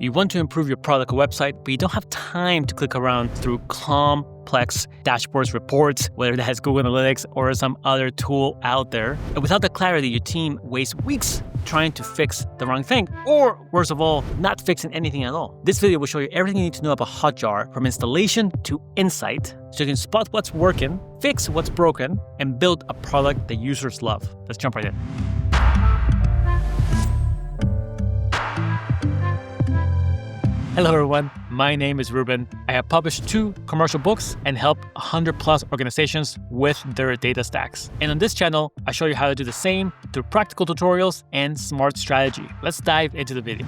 You want to improve your product or website, but you don't have time to click around through complex dashboards, reports, whether that has Google Analytics or some other tool out there. And without the clarity, your team wastes weeks trying to fix the wrong thing, or worst of all, not fixing anything at all. This video will show you everything you need to know about HotJar from installation to insight, so you can spot what's working, fix what's broken, and build a product that users love. Let's jump right in. Hello everyone, my name is Ruben. I have published 2 commercial books and helped 100+ organizations with their data stacks. And on this channel, I show you how to do the same through practical tutorials and smart strategy. Let's dive into the video.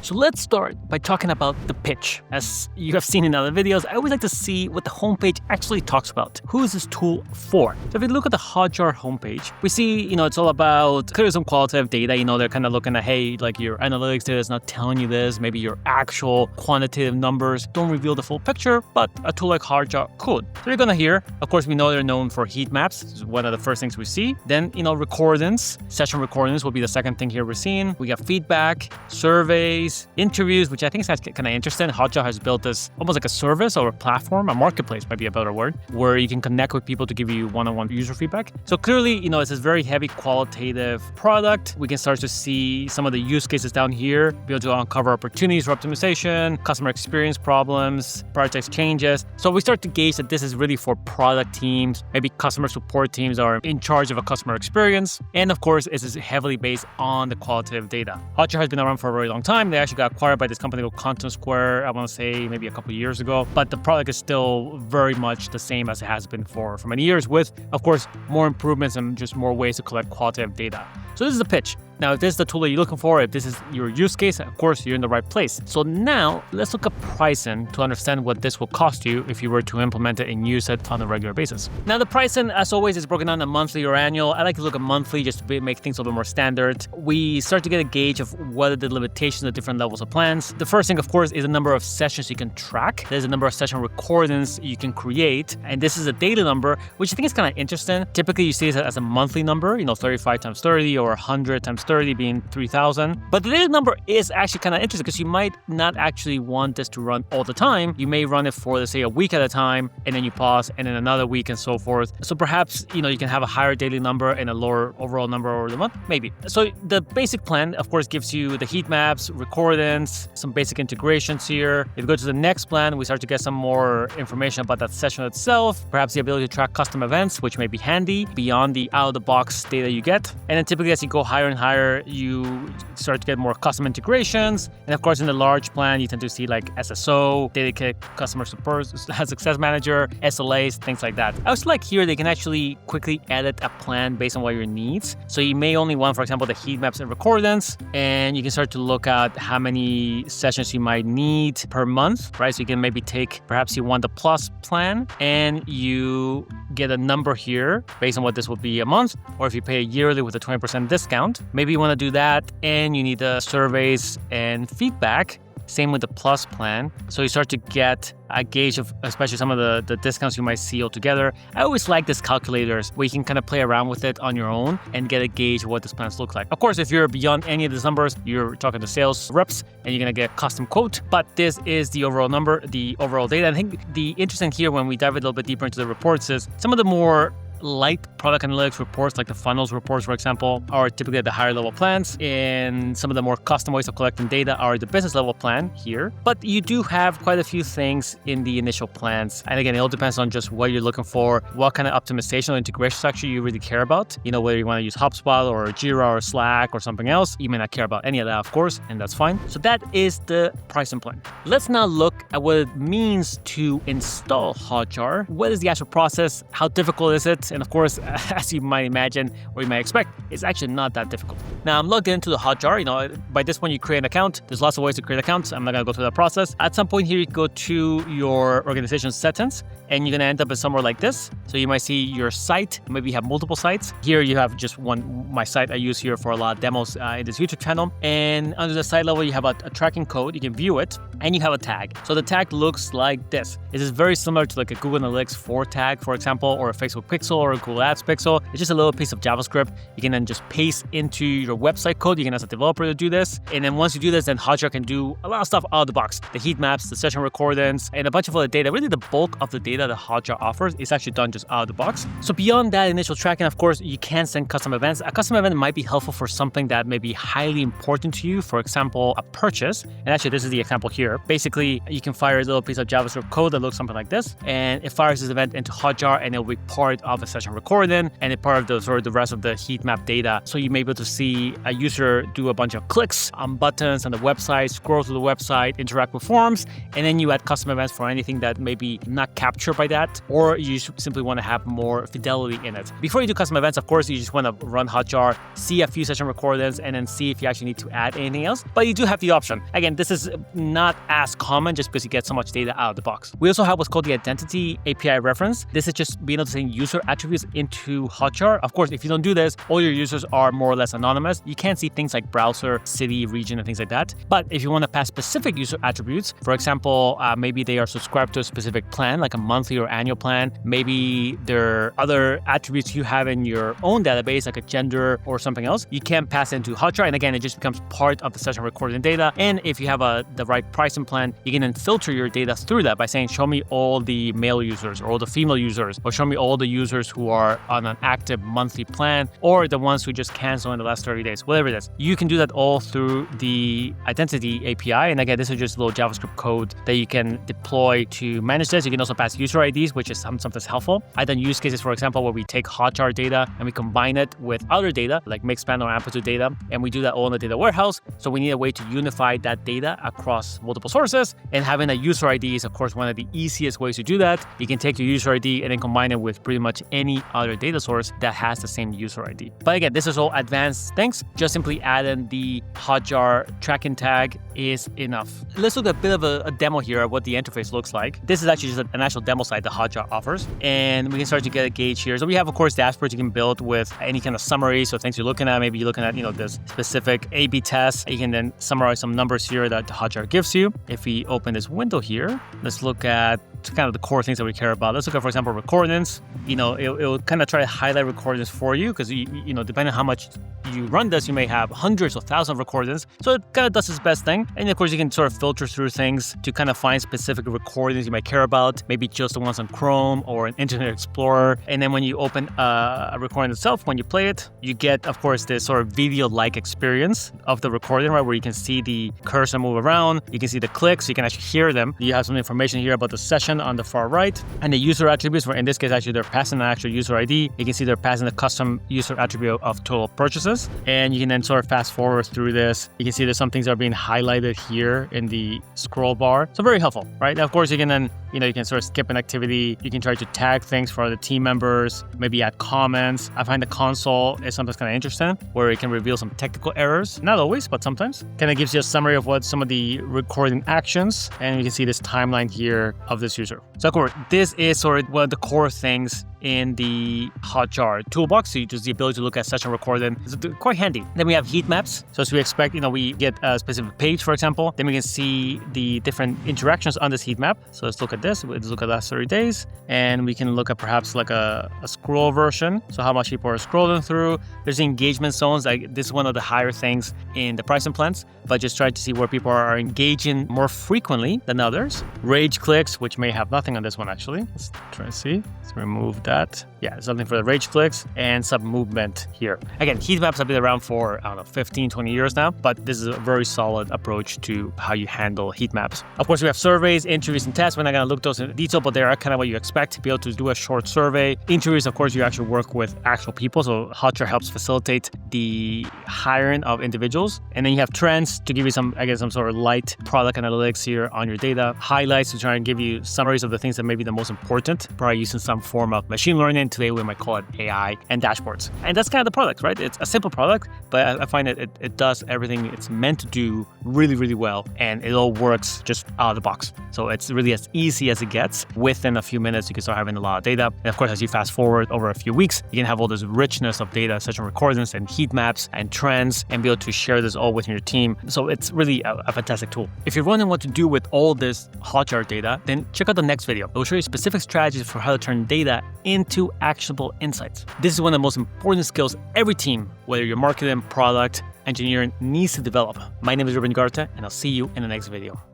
So let's start by talking about the pitch. As you have seen in other videos, I always like to see what the homepage actually talks about. Who is this tool for? So if you look at the HotJar homepage, we see, it's all about clearly some qualitative data. They're kind of looking at, hey, like your analytics data is not telling you this. Maybe your actual quantitative numbers don't reveal the full picture, but a tool like HotJar could. So you're gonna hear, of course, we know they're known for Heatmaps. This is one of the first things we see. Then, recordings, session recordings will be the second thing here we're seeing. We got feedback, surveys, interviews, which I think is kind of interesting. HotJar has built this almost like a service or a platform, a marketplace might be a better word, where you can connect with people to give you one-on-one user feedback. So clearly, it's this very heavy qualitative product. We can start to see some of the use cases down here, be able to uncover opportunities for optimization, customer experience problems, prioritize changes. So we start to gauge that this is really for product teams, maybe customer support teams are in charge of a customer experience. And of course, this is heavily based on the qualitative data. HotJar has been around for a very long time. They actually got acquired by this company called Content Square, I want to say maybe a couple of years ago, but the product is still very much the same as it has been for many years, with, of course, more improvements and just more ways to collect qualitative data. So this is the pitch. Now, if this is the tool that you're looking for, if this is your use case, of course, you're in the right place. So now let's look at pricing to understand what this will cost you if you were to implement it and use it on a regular basis. Now, the pricing, as always, is broken down to monthly or annual. I like to look at monthly just to make things a little bit more standard. We start to get a gauge of what are the limitations of different levels of plans. The first thing, of course, is the number of sessions you can track. There's a number of session recordings you can create. And this is a daily number, which I think is kind of interesting. Typically, you see it as a monthly number, 35 times 30 or 100 times 30 being 3,000. But the daily number is actually kind of interesting because you might not actually want this to run all the time. You may run it for, let's say, a week at a time, and then you pause, and then another week and so forth. So perhaps, you can have a higher daily number and a lower overall number over the month, maybe. So the basic plan, of course, gives you the heat maps, recordings, some basic integrations here. If you go to the next plan, we start to get some more information about that session itself, perhaps the ability to track custom events, which may be handy beyond the out-of-the-box data you get. And then typically as you go higher and higher, you start to get more custom integrations. And of course, in the large plan, you tend to see like SSO, dedicated customer support, success manager, SLAs, things like that. I also like here, they can actually quickly edit a plan based on what your needs. So you may only want, for example, the heat maps and recordings, and you can start to look at how many sessions you might need per month, right? So you can maybe take, perhaps you want the plus plan and you get a number here based on what this will be a month, or if you pay yearly with a 20% discount, maybe you want to do that and you need the surveys and feedback. Same with the plus plan. So you start to get a gauge of especially some of the discounts you might see altogether. I always like these calculators where you can kind of play around with it on your own and get a gauge of what these plans look like. Of course, if you're beyond any of these numbers, you're talking to sales reps and you're going to get a custom quote. But this is the overall number, the overall data. I think the interesting here when we dive a little bit deeper into the reports is some of the more light product analytics reports, like the funnels reports, for example, are typically at the higher level plans, and some of the more custom ways of collecting data are the business level plan here. But you do have quite a few things in the initial plans. And again, it all depends on just what you're looking for, what kind of optimization or integration structure you really care about. Whether you want to use HubSpot or Jira or Slack or something else, you may not care about any of that, of course, and that's fine. So that is the pricing plan. Let's now look at what it means to install HotJar. What is the actual process? How difficult is it? And of course, as you might imagine or you might expect, it's actually not that difficult. Now I'm logged into the HotJar. By this point you create an account. There's lots of ways to create accounts. I'm not gonna go through that process. At some point here, you go to your organization settings and you're gonna end up in somewhere like this. So you might see your site, maybe you have multiple sites. Here you have just one, my site I use here for a lot of demos in this YouTube channel. And under the site level, you have a tracking code, you can view it, and you have a tag. So the tag looks like this. It is very similar to like a Google Analytics 4 tag, for example, or a Facebook Pixel pixel or a Google Ads pixel. It's just a little piece of JavaScript. You can then just paste into your website code. You can ask a developer to do this. And then once you do this, then HotJar can do a lot of stuff out of the box. The heat maps, the session recordings, and a bunch of other data. Really the bulk of the data that HotJar offers is actually done just out of the box. So beyond that initial tracking, of course, you can send custom events. A custom event might be helpful for something that may be highly important to you. For example, a purchase. And actually, this is the example here. Basically, you can fire a little piece of JavaScript code that looks something like this, and it fires this event into HotJar, and it'll be part of a session recording, and it's part of the rest of the heat map data. So you may be able to see a user do a bunch of clicks on buttons on the website, scroll through the website, interact with forms, and then you add custom events for anything that may be not captured by that, or you simply want to have more fidelity in it. Before you do custom events, of course, you just want to run HotJar, see a few session recordings, and then see if you actually need to add anything else. But you do have the option. Again, this is not as common just because you get so much data out of the box. We also have what's called the Identity API reference. This is just being able to send user attributes into HotJar. Of course, if you don't do this, all your users are more or less anonymous. You can't see things like browser, city, region, and things like that. But if you want to pass specific user attributes, for example, maybe they are subscribed to a specific plan, like a monthly or annual plan. Maybe there are other attributes you have in your own database, like a gender or something else. You can pass it into HotJar, and again, it just becomes part of the session recording data. And if you have the right pricing plan, you can then filter your data through that by saying, show me all the male users or all the female users, or show me all the users who are on an active monthly plan, or the ones who just cancel in the last 30 days, whatever it is. You can do that all through the Identity API. And again, this is just a little JavaScript code that you can deploy to manage this. You can also pass user IDs, which is sometimes helpful. I've done use cases, for example, where we take HotJar data and we combine it with other data, like mixed-span or amplitude data, and we do that all in the data warehouse. So we need a way to unify that data across multiple sources, and having a user ID is, of course, one of the easiest ways to do that. You can take your user ID and then combine it with pretty much any other data source that has the same user ID. But again, this is all advanced things. Just simply adding the HotJar tracking tag is enough. Let's look at a bit of a demo here of what the interface looks like. This is actually just an actual demo site that HotJar offers, and we can start to get a gauge here. So we have, of course, dashboards you can build with any kind of summary. So things you're looking at, maybe you're looking at, this specific A/B test. You can then summarize some numbers here that HotJar gives you. If we open this window here, let's look at kind of the core things that we care about. Let's look at, for example, recordings. It'll kind of try to highlight recordings for you because, depending on how much you run this, you may have hundreds or thousands of recordings. So it kind of does its best thing. And of course, you can sort of filter through things to kind of find specific recordings you might care about, maybe just the ones on Chrome or an Internet Explorer. And then when you open a recording itself, when you play it, you get, of course, this sort of video-like experience of the recording, right, where you can see the cursor move around, you can see the clicks, you can actually hear them. You have some information here about the session on the far right, and the user attributes, where in this case, actually, they're passing an actual user ID. You can see they're passing the custom user attribute of total purchases. And you can then sort of fast forward through this. You can see there's some things that are being highlighted here in the scroll bar. So very helpful, right? Now, of course, you can then, you can sort of skip an activity. You can try to tag things for other team members, maybe add comments. I find the console is sometimes kind of interesting, where it can reveal some technical errors. Not always, but sometimes. Kind of gives you a summary of what some of the recording actions, and you can see this timeline here of this user. So, of course, this is sort of one of the core things in the HotJar toolbox. So just the ability to look at session recording is quite handy. Then we have heat maps. So as we expect, we get a specific page, for example. Then we can see the different interactions on this heat map. So let's look at this. Let's look at the last 30 days. And we can look at perhaps like a scroll version. So how much people are scrolling through. There's the engagement zones. This is one of the higher things in the pricing plans, but just try to see where people are engaging more frequently than others. Rage clicks, which may have nothing on this one, actually. Let's try to see. Let's remove that. Yeah, something for the rage clicks and some movement here. Again, heat maps have been around for, 15, 20 years now, but this is a very solid approach to how you handle heat maps. Of course, we have surveys, interviews, and tests. We're not going to look those in detail, but they are kind of what you expect to be able to do a short survey. Interviews, of course, you actually work with actual people, so HotJar helps facilitate the hiring of individuals. And then you have trends to give you some sort of light product analytics here on your data. Highlights to try and give you summaries of the things that may be the most important, probably using some form of machine learning. Today we might call it AI, and dashboards. And that's kind of the product, right? It's a simple product, but I find it does everything it's meant to do really, really well, and it all works just out of the box. So it's really as easy easy as it gets. Within a few minutes, you can start having a lot of data. And of course, as you fast forward over a few weeks, you can have all this richness of data, session recordings and heat maps and trends, and be able to share this all within your team. So it's really a fantastic tool. If you're wondering what to do with all this HotJar data, then check out the next video. It will show you specific strategies for how to turn data into actionable insights. This is one of the most important skills every team, whether you're marketing, product, engineering, needs to develop. My name is Ruben, and I'll see you in the next video.